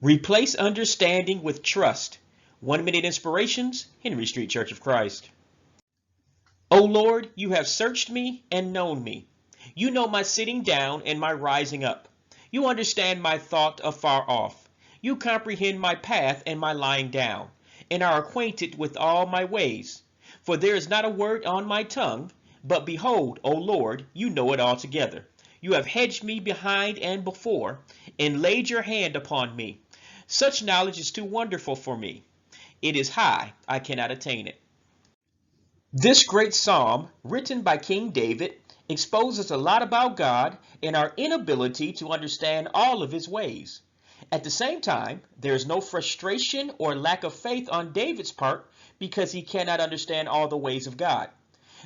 Replace understanding with trust. 1 minute inspirations, Henry Street Church of Christ. O Lord, you have searched me and known me. You know my sitting down and my rising up. You understand my thought afar off. You comprehend my path and my lying down, and are acquainted with all my ways. For there is not a word on my tongue, but behold, O Lord, you know it altogether. You have hedged me behind and before, and laid your hand upon me. Such knowledge is too wonderful for me. It is high, I cannot attain it. This great psalm, written by King David, exposes a lot about God and our inability to understand all of his ways. At the same time, there is no frustration or lack of faith on David's part because he cannot understand all the ways of God.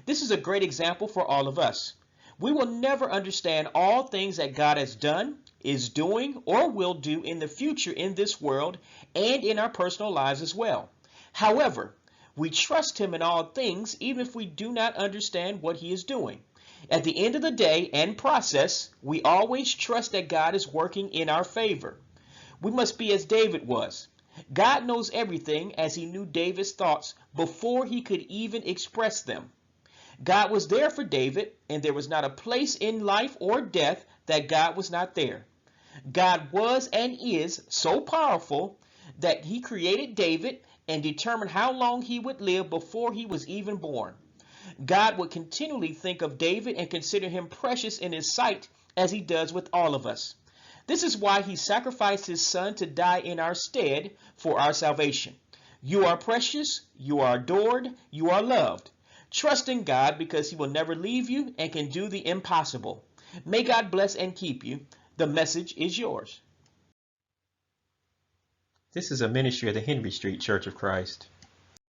This is a great example for all of us. We will never understand all things that God has done, is doing, or will do in the future in this world and in our personal lives as well. However, we trust him in all things even if we do not understand what he is doing. At the end of the day and process, we always trust that God is working in our favor. We must be as David was. God knows everything as he knew David's thoughts before he could even express them. God was there for David, and there was not a place in life or death that God was not there. God was and is so powerful that he created David and determined how long he would live before he was even born. God would continually think of David and consider him precious in his sight as he does with all of us. This is why he sacrificed his son to die in our stead for our salvation. You are precious, you are adored, you are loved. Trust in God because he will never leave you and can do the impossible. May God bless and keep you. The message is yours. This is a ministry of the Henry Street Church of Christ.